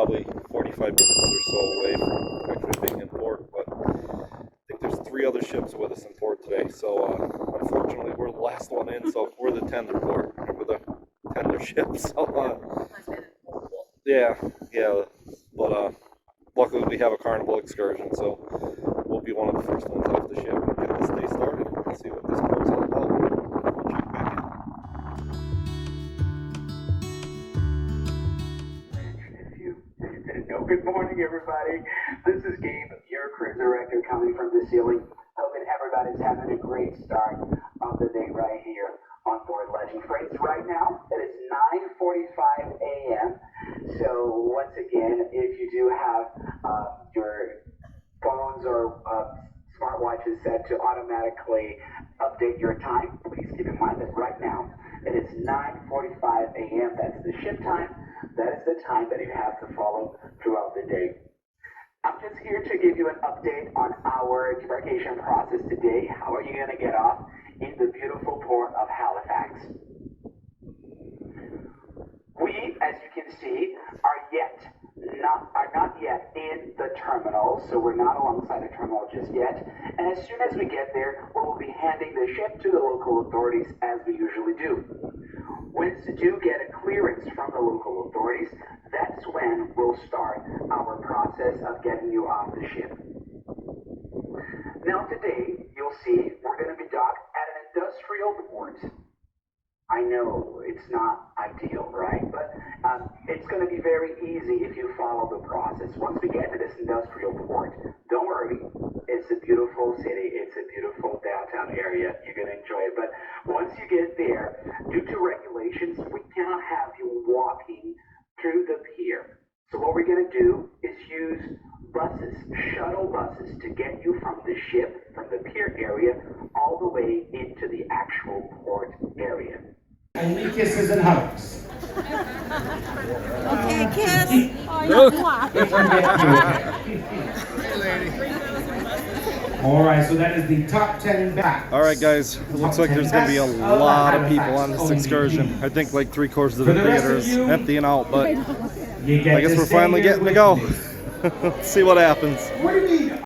probably 45 minutes or so away from actually being in port, but I think there's 3 other ships with us in port today, so unfortunately we're the last one in, so we're the tender port, we're the tender ship, so yeah, but luckily we have a Carnival excursion, so we'll be one of the first ones off the ship and get this day started and see what this port's all about. We'll check back in. Good morning, everybody. This is Gabe, your cruise director, coming from the ceiling. Hoping everybody's having a great start of the day right here on board Legend Freights. Right now, it is 9:45 a.m. So once again, if you do have your phones or smartwatches set to automatically update your time, please keep in mind that right now it is 9:45 a.m. That's the ship time. That is the time that you have to follow throughout the day. I'm just here to give you an update on our debarkation process today. How are you going to get off in the beautiful port of Halifax? We, as you can see, are not yet in the terminal, so we're not alongside the terminal just yet. And as soon as we get there, we'll be handing the ship to the local authorities as we usually do. Once we do get a clearance from the local authorities, that's when we'll start our process of getting you off the ship. Now today, you'll see we're going to be docked at an industrial port. I know it's not ideal, right? But it's going to be very easy if you follow the process. Once we get to this industrial port, don't worry. It's a beautiful city. It's a beautiful downtown area. You're going to enjoy it. But once you get there, due to regulations, we cannot have you walking through the pier. So what we're going to do is use buses, shuttle buses, to get you from the ship, from the pier area, all the way into the actual port area. Only kisses and hugs. Okay, kiss. All right, so that is the top 10 back. All right, guys, it looks like there's going to be a lot of people on this excursion. I think like 3/4 of the theater is emptying out, but I guess we're finally getting to go. Let's see what happens. What do you mean?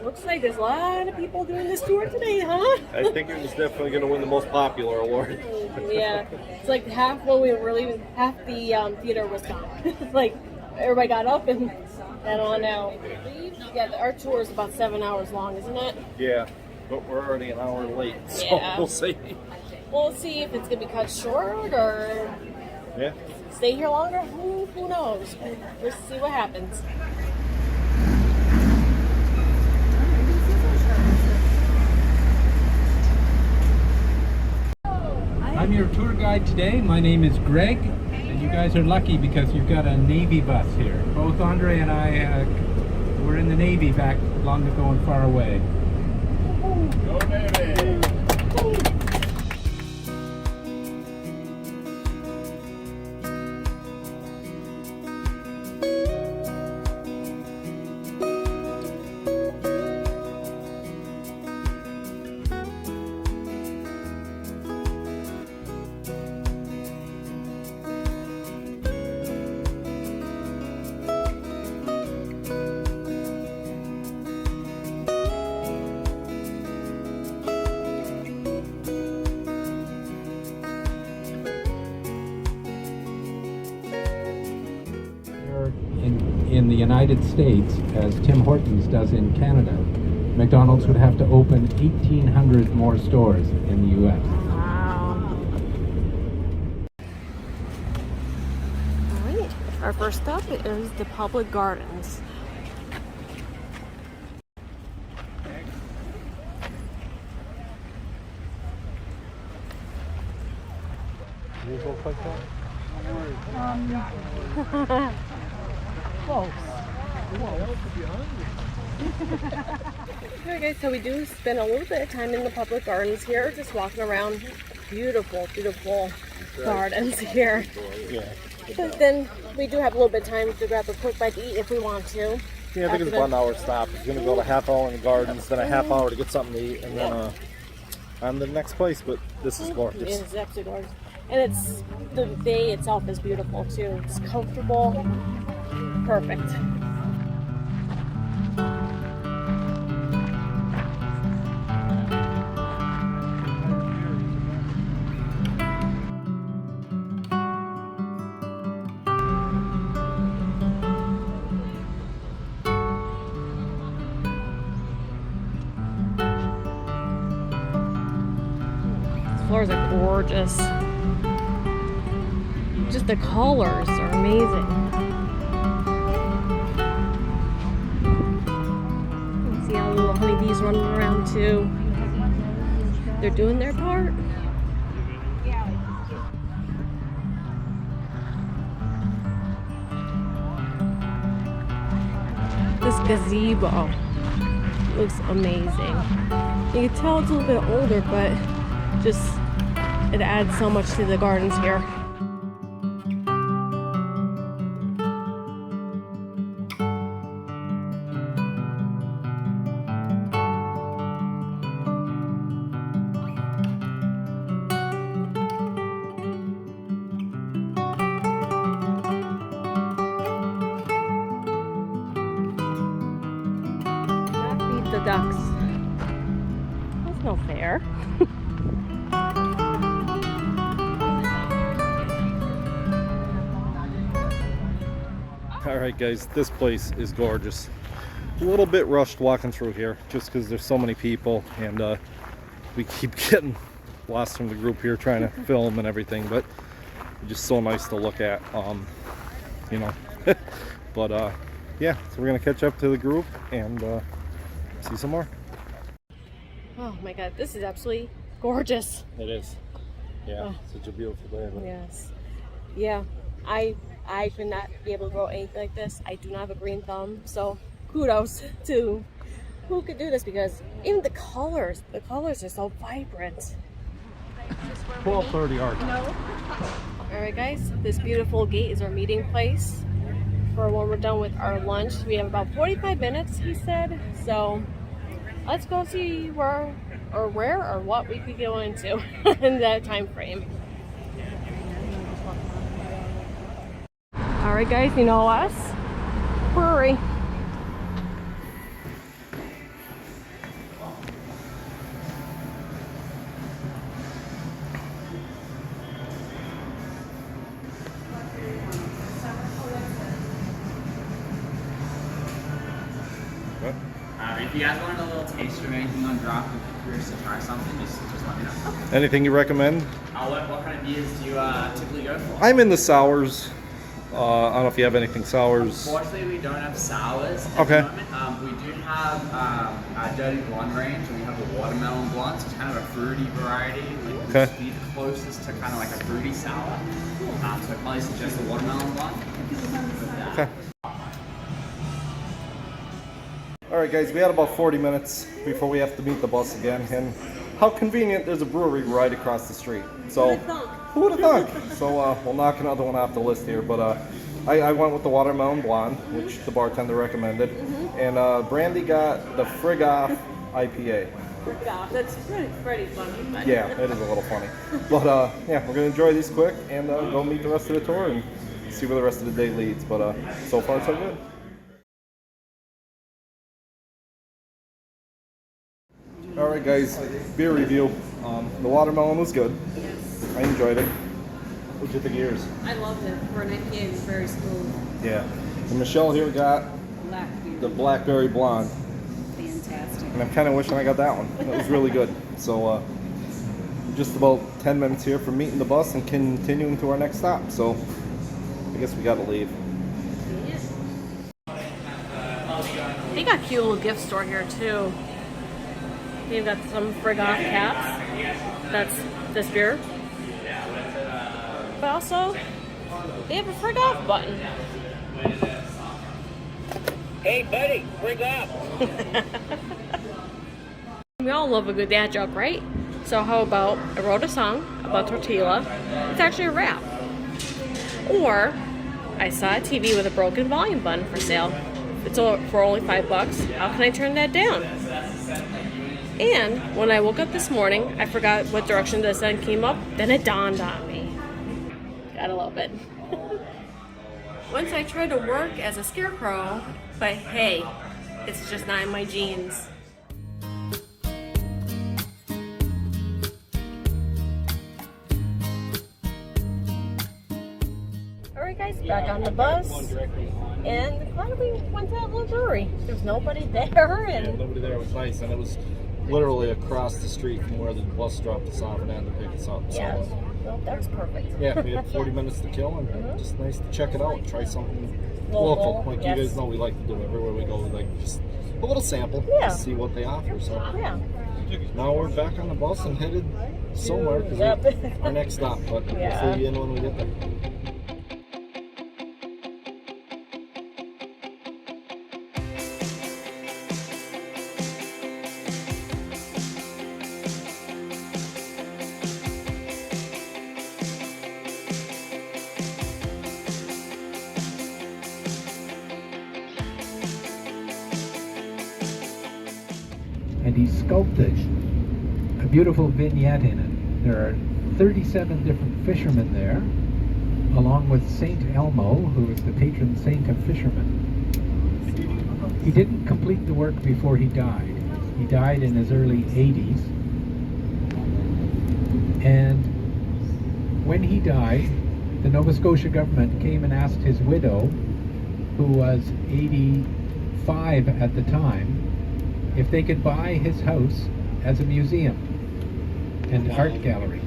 Looks like there's a lot of people doing this tour today, huh? I think it was definitely going to win the most popular award. Yeah, it's like half when we were leaving, half the theater was gone. Like everybody got up and on out. Yeah, our tour is about 7 hours long, isn't it? Yeah, but we're already an hour late, so Yeah. we'll see. We'll see if it's gonna be cut short or stay here longer. Who knows? We'll see what happens. I'm your tour guide today. My name is Greg, and you guys are lucky because you've got a Navy bus here. Both Andre and I were in the Navy back long ago and far away. Go Navy! In the United States, as Tim Hortons does in Canada, McDonald's would have to open 1,800 more stores in the U.S. Wow. All right, our first stop is the Public Gardens. Close. Alright guys, so we do spend a little bit of time in the public gardens here, just walking around. Beautiful, beautiful gardens here. Yeah. But then we do have a little bit of time to grab a quick bite to eat if we want to. Yeah, I think it's a 1 hour stop. It's going to go to half hour in the gardens, then a half hour to get something to eat, and then on the next place, but this is gorgeous. It's absolutely gorgeous. And it's, the bay itself is beautiful too. It's comfortable. Perfect. Floors are gorgeous. Just the colors are amazing. See how little honeybees running around too. They're doing their part. This gazebo looks amazing. You can tell it's a little bit older, but just it adds so much to the gardens here. Feed the ducks. That's no fair. Alright guys, this place is gorgeous. A little bit rushed walking through here just because there's so many people, and we keep getting lost from the group here trying to film and everything, but just so nice to look at, you know. But yeah, so we're gonna catch up to the group and see some more. Oh my god, this is absolutely gorgeous. It is. Yeah, such a beautiful day. But Yes. Yeah, I could not be able to grow anything like this. I do not have a green thumb, so kudos to who could do this, because even the colors are so vibrant. 12:30 our time. Alright guys, this beautiful gate is our meeting place for when we're done with our lunch. We have about 45 minutes, he said, so let's go see where or what we could go into in that time frame. Alright guys, you know us, Brewery. If you guys wanted a little taste of anything on drop, if you're curious to try something, just let me know. Anything you recommend? What kind of beers do you typically go for? I'm in the sours. I don't know if you have anything sours. Unfortunately, we don't have sours at Okay. the moment. We do have a dirty blonde range, and we have a watermelon blonde, so it's kind of a fruity variety. Like, Okay. Would be the closest to kind of like a fruity sour. So I'd probably suggest a watermelon blonde. Okay. Alright guys, we had about 40 minutes before we have to meet the bus again, and how convenient, there's a brewery right across the street. So, who would have thunk? So we'll knock another one off the list here, but I went with the watermelon blonde, which the bartender recommended, and Brandy got the Frig Off IPA. That's pretty funny. But Yeah, it is a little funny. But yeah, we're gonna enjoy these quick and go meet the rest of the tour and see where the rest of the day leads. But so far so good. Alright guys, beer review. The watermelon was good. I enjoyed it. What'd you think of yours? I loved it. For an IPA, it was very smooth. Yeah. And Michelle here got Black beer. the blackberry blonde. Fantastic. And I'm kind of wishing I got that one. It was really good. So just about 10 minutes here from meeting the bus and continuing to our next stop. So I guess we gotta leave. they got a cute little gift store here too. They've got some Frig Off caps. That's this beer. But also, they have a Frig Off button. Hey buddy, Frig Off. We all love a good dad joke, right? So how about I wrote a song about tortilla. It's actually a rap. Or I saw a TV with a broken volume button for sale. It's for only $5. How can I turn that down? And when I woke up this morning, I forgot what direction the sun came up. Then it dawned on me. Gotta love it. Once I tried to work as a scarecrow, but hey, it's just not in my genes. Alright guys, back on the bus. And glad we went to that little brewery. There was nobody there, and Nobody there. Was nice, and it was literally across the street from where the bus dropped us off and had to pick us up. yeah, well, that was perfect. Yeah, we had 40 minutes to kill, and just nice to check it out, try something local. Like yes. you guys know, we like to do everywhere we go. Like just a little sample, just see what they offer. So Yeah. now we're back on the bus and headed somewhere because our next stop. But we'll fill you in when we get there. And he sculpted a beautiful vignette in it. There are 37 different fishermen there, along with Saint Elmo, who is the patron saint of fishermen. He didn't complete the work before he died. He died in his early 80s. And when he died, the Nova Scotia government came and asked his widow, who was 85 at the time, if they could buy his house as a museum and art gallery.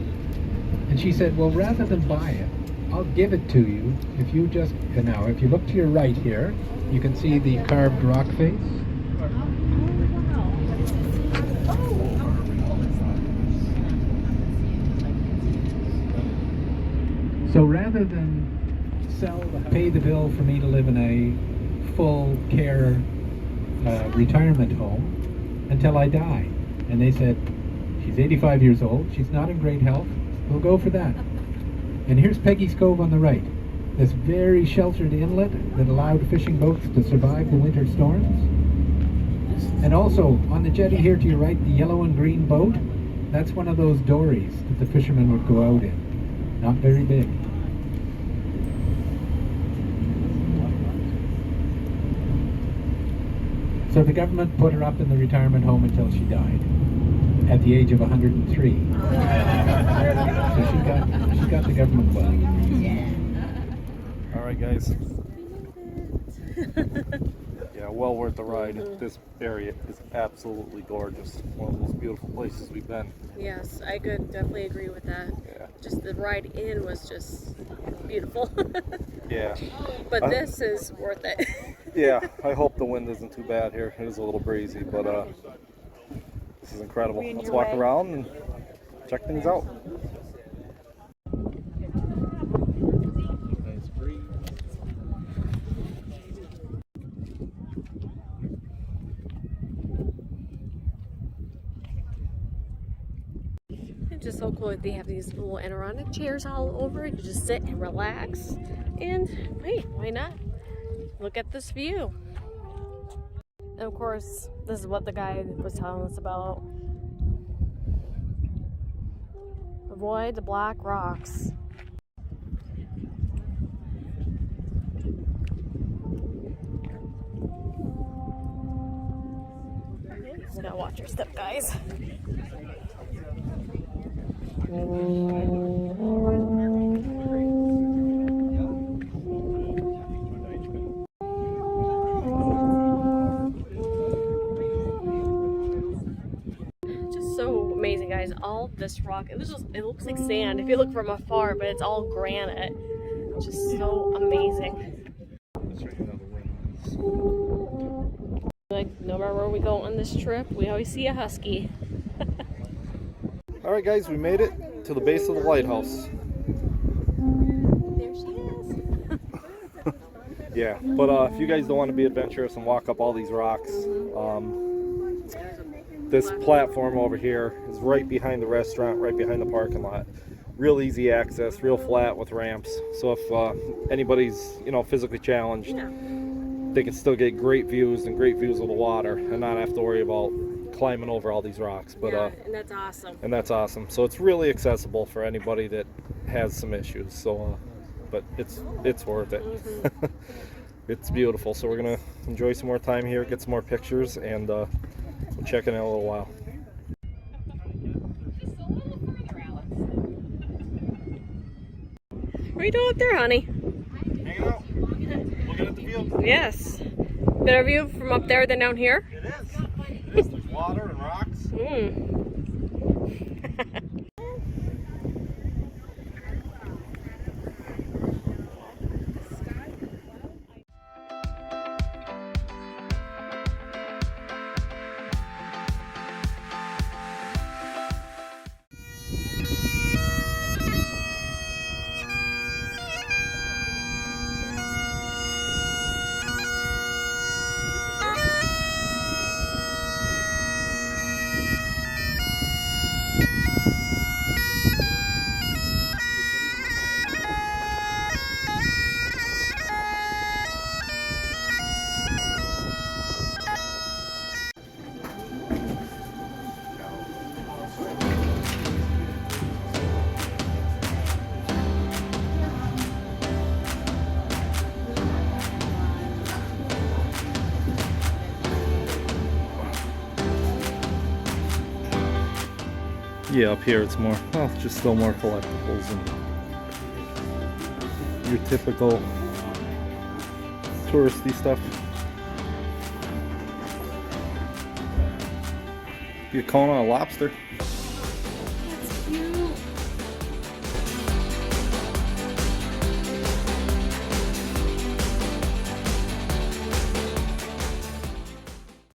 And she said, well, rather than buy it, I'll give it to you if you just, and now if you look to your right here, you can see the carved rock face. So rather than pay the bill for me to live in a full care retirement home until I die. And they said, she's 85 years old, she's not in great health, we'll go for that. And here's Peggy's Cove on the right, this very sheltered inlet that allowed fishing boats to survive the winter storms. And also, on the jetty here to your right, the yellow and green boat, that's one of those dories that the fishermen would go out in. Not very big. So the government put her up in the retirement home until she died, at the age of 103. So she got the government well. All right, guys. Yeah, well worth the ride. This area is absolutely gorgeous. One of the most beautiful places we've been. Yes, I could definitely agree with that. Yeah. Just the ride in was just beautiful. Yeah. But this is worth it. Yeah, I hope the wind isn't too bad here. It is a little breezy, but this is incredible. Let's walk around and check things out. Nice breeze. It's just so cool that they have these little Adirondack chairs all over. You just sit and relax. And hey, why not? Look at this view. And of course, this is what the guy was telling us about. Avoid the black rocks. Just gotta watch your step, guys. Just so amazing, guys. All this rock, it looks like sand if you look from afar, but it's all granite. Just so amazing. Like, no matter where we go on this trip, we always see a husky. All right, guys, we made it to the base of the lighthouse. There she is. Yeah, but if you guys don't want to be adventurous and walk up all these rocks, this platform over here is right behind the restaurant, right behind the parking lot. Real easy access, real flat with ramps. So if anybody's, physically challenged, they can still get great views of the water and not have to worry about climbing over all these rocks. But yeah, and that's awesome. and that's awesome. So it's really accessible for anybody that has some issues. So, but it's worth it. Mm-hmm. It's beautiful. So we're gonna enjoy some more time here, get some more pictures, and we'll check in a little while. What are you doing up there, honey? Hanging out, looking at the view. Yes. Better view from up there than down here? It is. It is. There's water and rocks. Mm. Yeah, up here it's more, well, just still more collectibles and your typical touristy stuff. Get Kona a lobster. That's cute.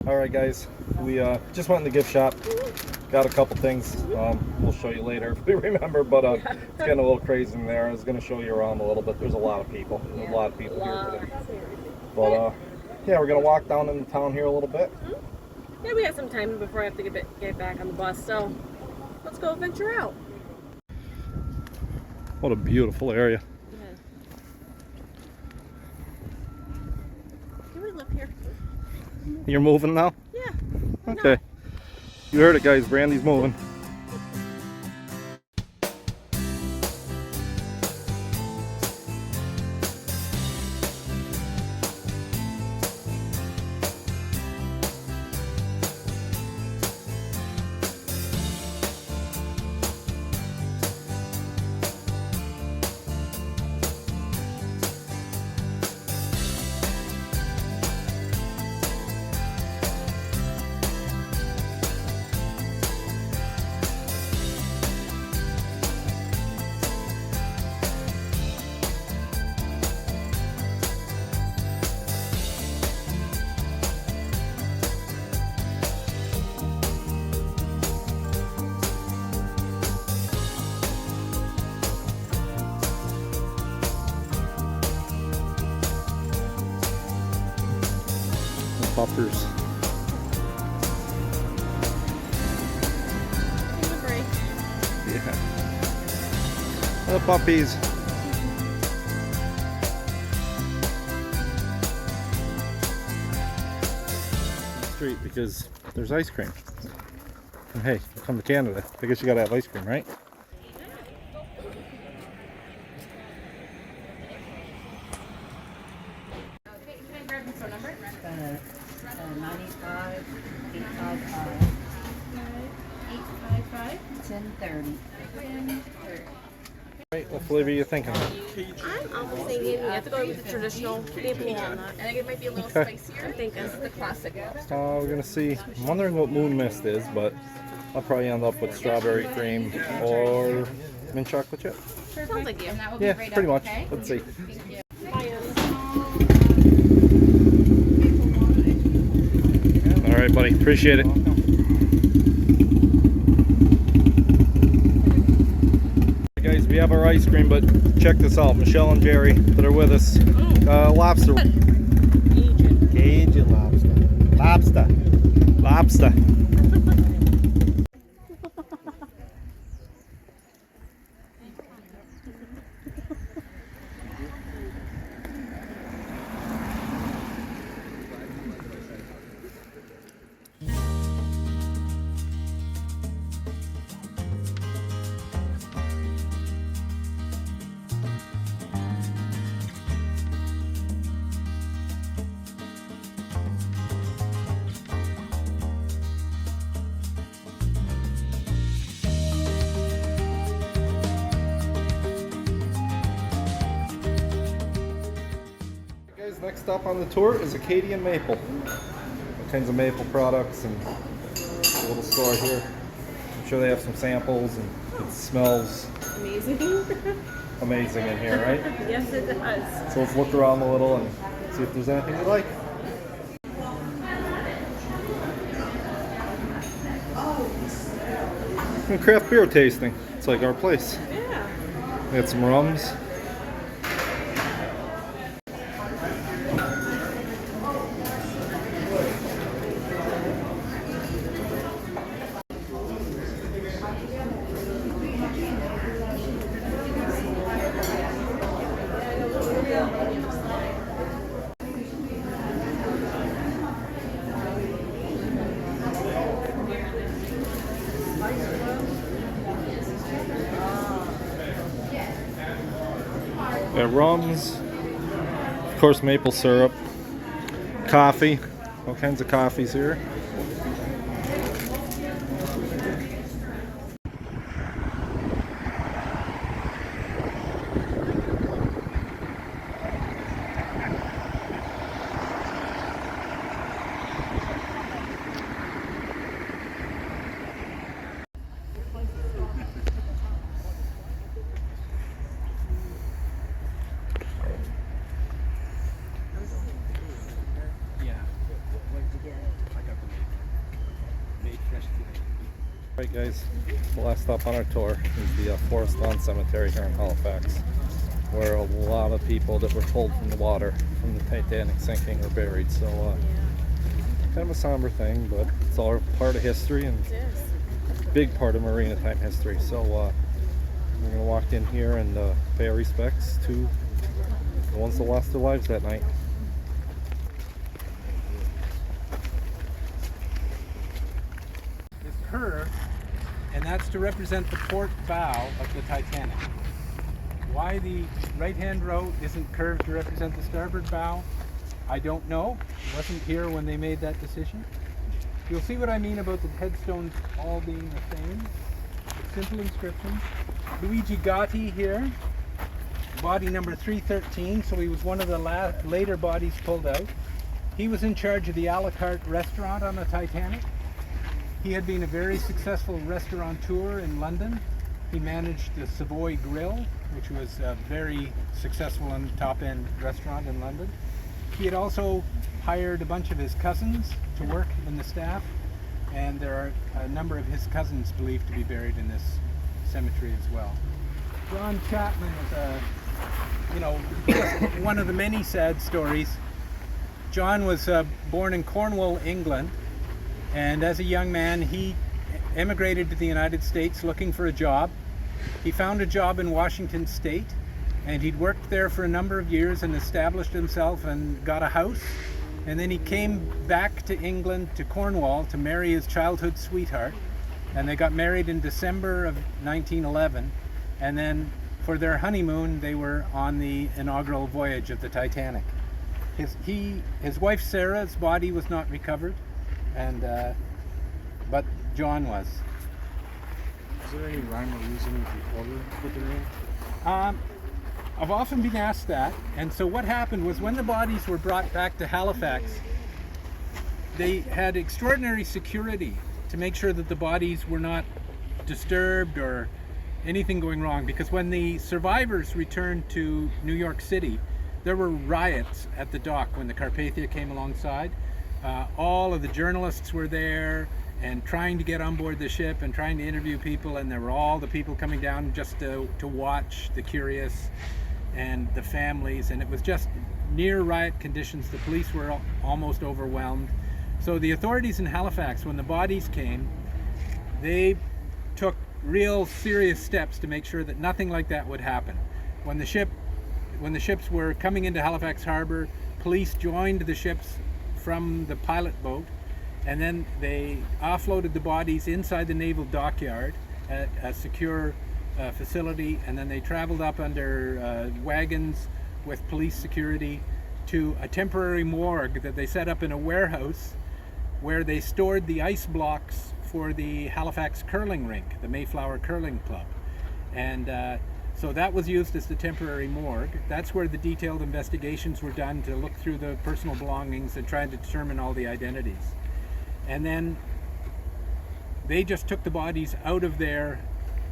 Alright guys, we just went in the gift shop. Got a couple things. We'll show you later if we remember, but it's getting a little crazy in there. I was going to show you around a little bit. There's a lot of people. There's a lot of people here today. But yeah, we're going to walk down into town here a little bit. Yeah, we got some time before I have to get back on the bus, so let's go venture out. What a beautiful area. Yeah. Can we live here? You're moving now? Yeah. Okay. You heard it, guys. Brandy's moving. Puppers. Yeah. The puppies. Street because there's ice cream. And hey, you come to Canada. I guess you gotta have ice cream, right? Right, what flavor are you thinking? I'm almost thinking we have to go with the traditional maple walnut. I think it might be a little Okay. spicier. I'm thinking. This is the classic. We're gonna see. I'm wondering what moon mist is, but I'll probably end up with strawberry cream or mint chocolate chip. Sounds like you. And that will be Yeah, right pretty up, much. okay? Let's see. Thank you. All right, buddy. Appreciate it. Guys, we have our ice cream, but check this out. Michelle and Jerry that are with us. Lobster. Cajun lobster. Lobster. Lobster. next up on the tour is Acadian Maple. All kinds of maple products and a little store here. I'm sure they have some samples and it smells Amazing. amazing in here, right? Yes, it does. So let's look around a little and see if there's anything we like. And craft beer tasting. It's like our place. Yeah. We got some rums. Got rums, of course maple syrup, coffee, all kinds of coffees here. Alright guys, the last stop on our tour is the Forest Lawn Cemetery here in Halifax, where a lot of people that were pulled from the water from the Titanic sinking are buried. So kind of a somber thing, but it's all part of history and a big part of maritime history. So we're going to walk in here and pay our respects to the ones that lost their lives that night. This curve, and that's to represent the port bow of the Titanic. Why the right-hand row isn't curved to represent the starboard bow, I don't know. I wasn't here when they made that decision. You'll see what I mean about the headstones all being the same. Simple inscriptions. Luigi Gatti here, body number 313, so he was one of the later bodies pulled out. He was in charge of the a la carte restaurant on the Titanic. He had been a very successful restaurateur in London. He managed the Savoy Grill, which was a very successful and top-end restaurant in London. He had also hired a bunch of his cousins to work in the staff, and there are a number of his cousins believed to be buried in this cemetery as well. John Chapman is just one of the many sad stories. John was born in Cornwall, England, and as a young man he emigrated to the United States looking for a job. He found a job in Washington State, and he'd worked there for a number of years and established himself and got a house. And then he came back to England, to Cornwall, to marry his childhood sweetheart. And they got married in December of 1911. And then for their honeymoon, they were on the inaugural voyage of the Titanic. His wife Sarah's body was not recovered, but John was. Is there any rhyme or reason with the order put there in? I've often been asked that, and so what happened was when the bodies were brought back to Halifax, they had extraordinary security to make sure that the bodies were not disturbed or anything going wrong, because when the survivors returned to New York City, there were riots at the dock when the Carpathia came alongside. All of the journalists were there and trying to get on board the ship and trying to interview people, and there were all the people coming down just to watch, the curious and the families, and it was just near riot conditions. The police were almost overwhelmed. So the authorities in Halifax, when the bodies came, they took real serious steps to make sure that nothing like that would happen. When the ships were coming into Halifax Harbor, police joined the ships from the pilot boat, and then they offloaded the bodies inside the naval dockyard at a secure facility, and then they traveled up under wagons with police security to a temporary morgue that they set up in a warehouse where they stored the ice blocks for the Halifax curling rink, the Mayflower Curling Club. And So that was used as the temporary morgue. That's where the detailed investigations were done to look through the personal belongings and try to determine all the identities. And then they just took the bodies out of there,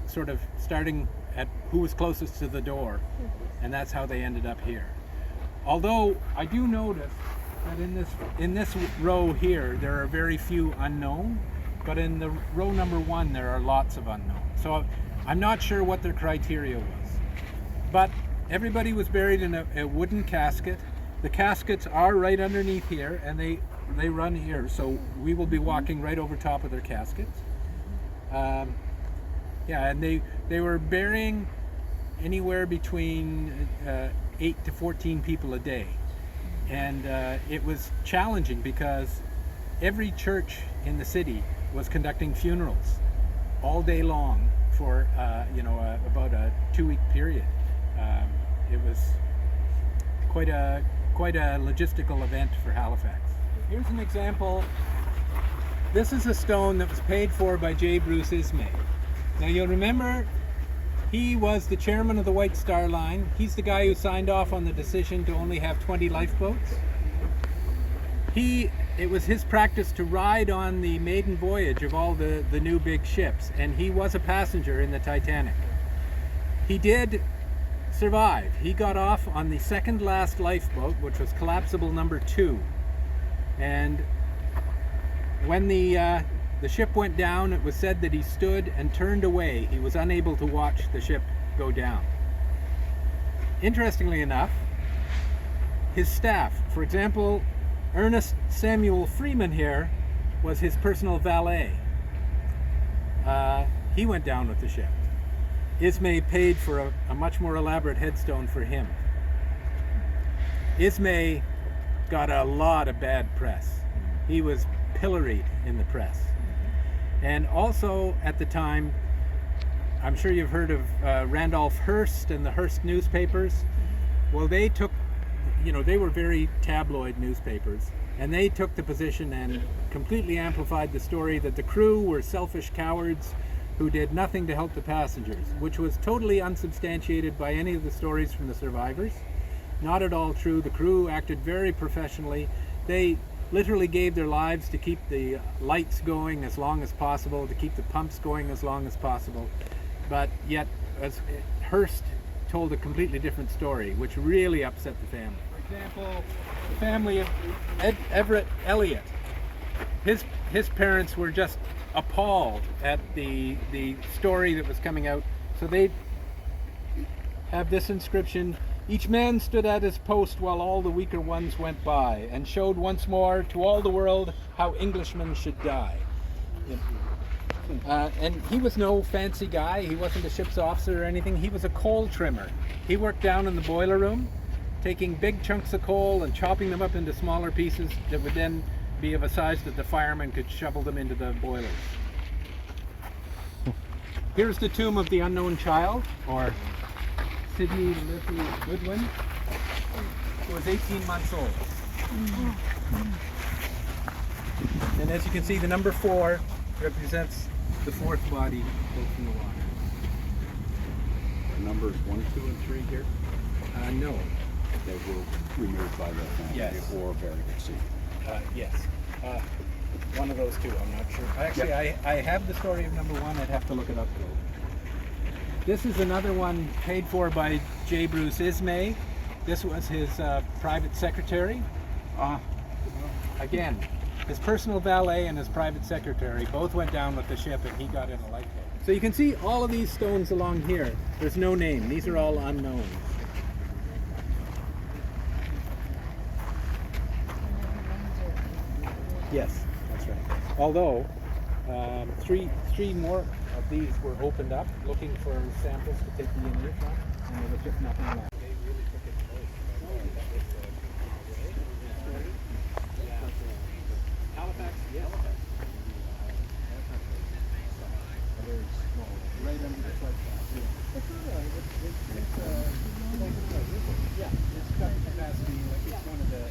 sort of starting at who was closest to the door, and that's how they ended up here. Although I do notice that in this row here there are very few unknown, but in the row number 1 there are lots of unknown. So I'm not sure what their criteria was. But everybody was buried in a wooden casket. The caskets are right underneath here, and they run here, so we will be walking right over top of their caskets. Yeah, and they were burying anywhere between 8 to 14 people a day. And it was challenging because every church in the city was conducting funerals all day long for about a 2-week period. It was quite a logistical event for Halifax. Here's an example. This is a stone that was paid for by J. Bruce Ismay. Now you'll remember he was the chairman of the White Star Line. He's the guy who signed off on the decision to only have 20 lifeboats. It was his practice to ride on the maiden voyage of all the new big ships, and he was a passenger in the Titanic. He did survive. He got off on the second last lifeboat, which was collapsible number 2. And when the ship went down, it was said that he stood and turned away. He was unable to watch the ship go down. Interestingly enough, his staff, for example, Ernest Samuel Freeman here was his personal valet. He went down with the ship. Ismay paid for a much more elaborate headstone for him. Ismay got a lot of bad press. He was pilloried in the press. And also at the time, I'm sure you've heard of Randolph Hearst and the Hearst newspapers. Well, they took, they were very tabloid newspapers, and they took the position and completely amplified the story that the crew were selfish cowards who did nothing to help the passengers, which was totally unsubstantiated by any of the stories from the survivors. Not at all true. The crew acted very professionally. They literally gave their lives to keep the lights going as long as possible, to keep the pumps going as long as possible. But yet, as Hearst told a completely different story, which really upset the family. For example, the family of Everett Elliott. His parents were just appalled at the story that was coming out. So they have this inscription: "Each man stood at his post while all the weaker ones went by, and showed once more to all the world how Englishmen should die." And he was no fancy guy. He wasn't a ship's officer or anything. He was a coal trimmer. He worked down in the boiler room, taking big chunks of coal and chopping them up into smaller pieces that would then be of a size that the firemen could shovel them into the boilers. Here's the tomb of the unknown child, or Sidney Leslie Goodwin, who was 18 months old. And as you can see, the number 4 represents the 4th body pulled from the water. Numbers 1, 2, and 3 here? No. They were removed by the family, Yes. or buried at sea. Yes. One of those two, I'm not sure. Actually, I have the story of number 1. I'd have to look it up though. This is another one paid for by J. Bruce Ismay. This was his private secretary. Again, his personal valet and his private secretary both went down with the ship, and he got in a lifeboat. So you can see all of these stones along here. There's no name. These are all unknown. Yes, that's right. Although, three more of these were opened up, looking for samples to take the DNA from, and there was just nothing left. They really took it close. Halifax, yes. Very small, right under the flood path. Yeah, it's got capacity, like it's one of the...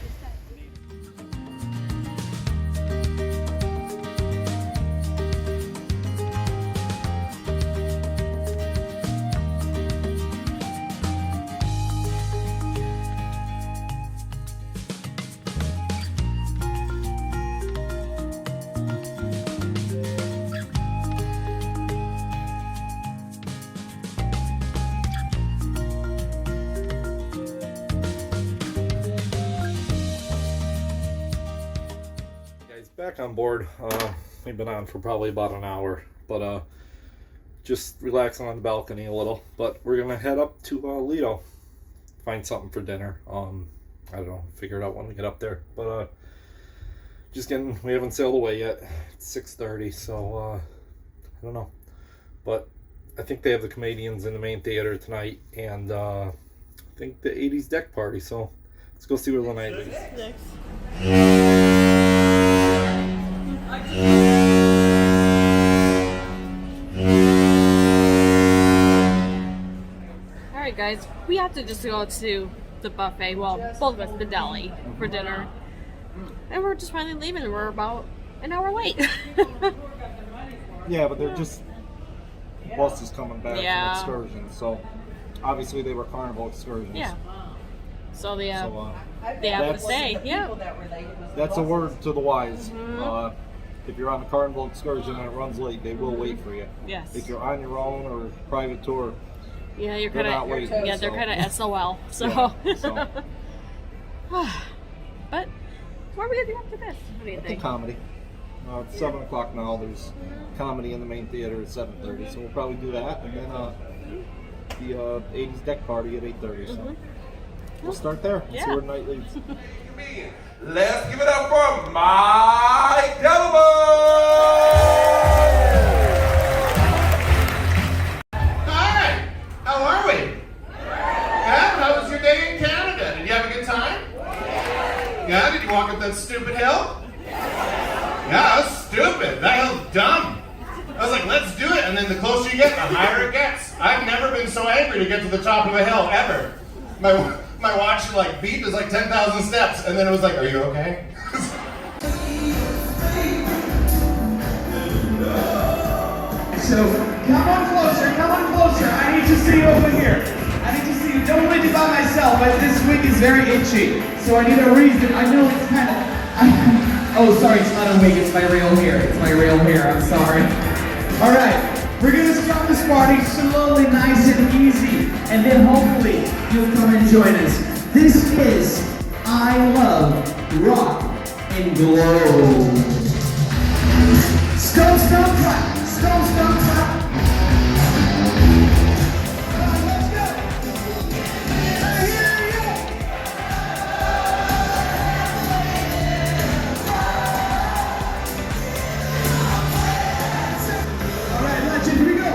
Back on board. We've been on for probably about an hour, but just relaxing on the balcony a little. But we're gonna head up to Lido, find something for dinner. I don't know, figure it out when we get up there. But we haven't sailed away yet. It's 6:30, so I don't know. But I think they have the comedians in the main theater tonight, and I think the 80s deck party. So let's go see where the night is. Alright guys, we have to just go to the buffet, well, both of us, the deli, for dinner. And we're just finally leaving, and we're about an hour late. Yeah, but they're just buses coming back Yeah. from excursions, so obviously they were Carnival excursions. Yeah. So they have to that's- stay. Yeah. That's a word to the wise. If you're on a Carnival excursion and it runs late, they will wait for you. Yes. If you're on your own or private tour, Yeah, you're they're kind not of. waiting, Yeah, they're so- kind of SOL. So. Yeah, so. But what are we gonna do after this? What do you I think think? comedy. It's 7 o'clock now. There's comedy in the main theater at 7:30, so we'll probably do that, and then the 80s deck party at 8:30. So we'll start there and see where the night leads. Let's give it up for Mike Delamo! Hi! How are we? Yeah, how was your day in Canada? Did you have a good time? Yeah, did you walk up that stupid hill? Yeah, that was stupid. That hill's dumb. I was like, let's do it. And then the closer you get, the higher it gets. I've never been so angry to get to the top of a hill, ever. My watch like beat was like 10,000 steps, and then it was like, are you okay? So come on closer. I need to see you over here. I need to see you. Don't win it by myself, but this wig is very itchy. So I need a reason. I know it's kind of. Oh, sorry, it's not a wig. It's my real hair. I'm sorry. All right. We're gonna start this party slowly, nice and easy, and then hopefully you'll come and join us. This is I Love Rock and Glow. Stone, clap. Stone, clap. Come on, let's go. I hear you. All right, legend, here we go.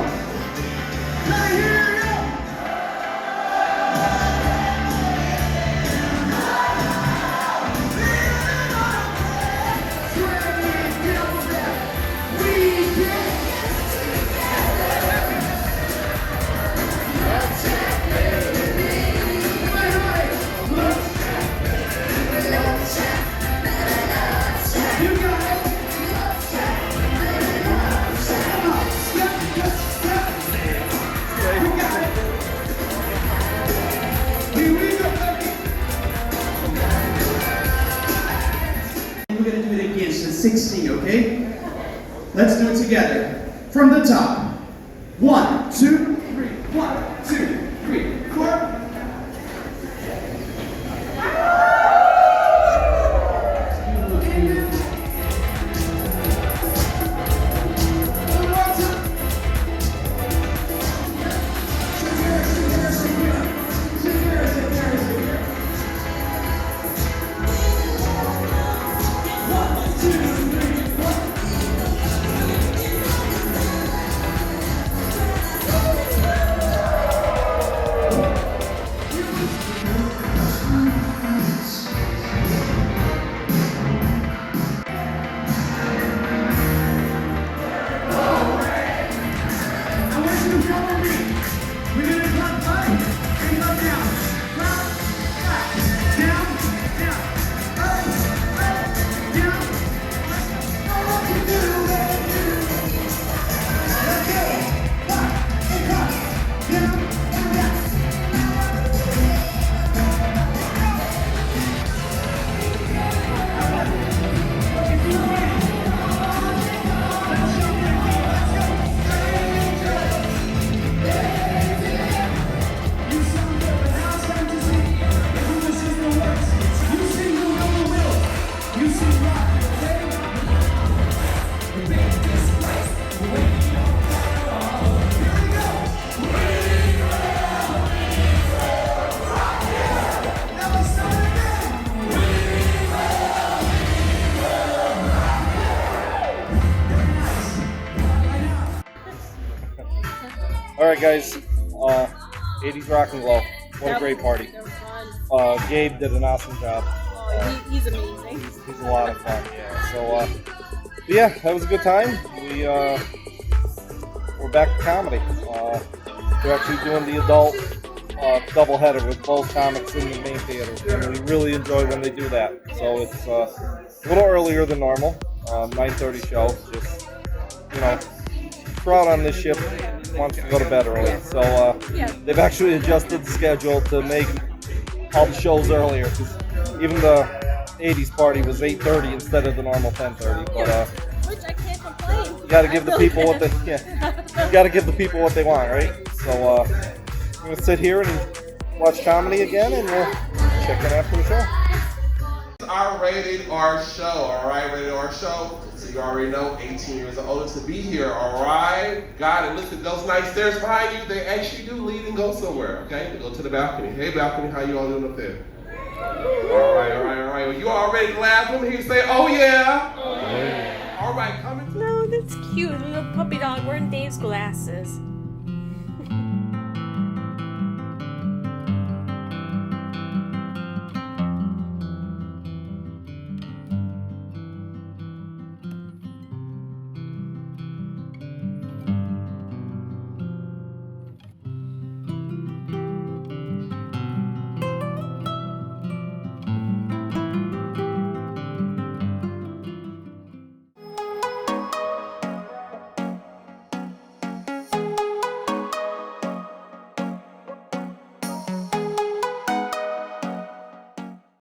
I hear you. We're going to do it again, so 16, okay? Let's do it together. From the top. 1, 2, 3. 1, 2, 3, 4. One, two, three, 4. right, guys. 80s Rock and Glow. What a great party. Gabe did an awesome job. He's amazing. He's a lot of fun. Yeah. So, yeah, that was a good time. We're back to comedy. We're actually doing the adult doubleheader with both comics in the main theater, and we really enjoy when they do that. So it's a little earlier than normal, 9:30 show. Just, you know, crowd on this ship wants to go to bed early, so they've actually adjusted the schedule to make all the shows earlier. Because even the 80s party was 8:30 instead of the normal 10:30. But which I can't complain. you got to give the people what they you got to give the people what they want, right? So I'm gonna sit here and watch comedy again, and we'll check in after the show. Our rated R show, alright, rated R show. So you already know, 18 years or older to be here, alright? Got it. Listen, those nice stairs behind you, they actually do lead and go somewhere, okay? They go to the balcony. Hey, balcony, how you all doing up there? Alright. Well, you all ready to laugh? Let me hear you say, oh yeah! Alright, coming to... No, that's cute. A little puppy dog wearing Dave's glasses.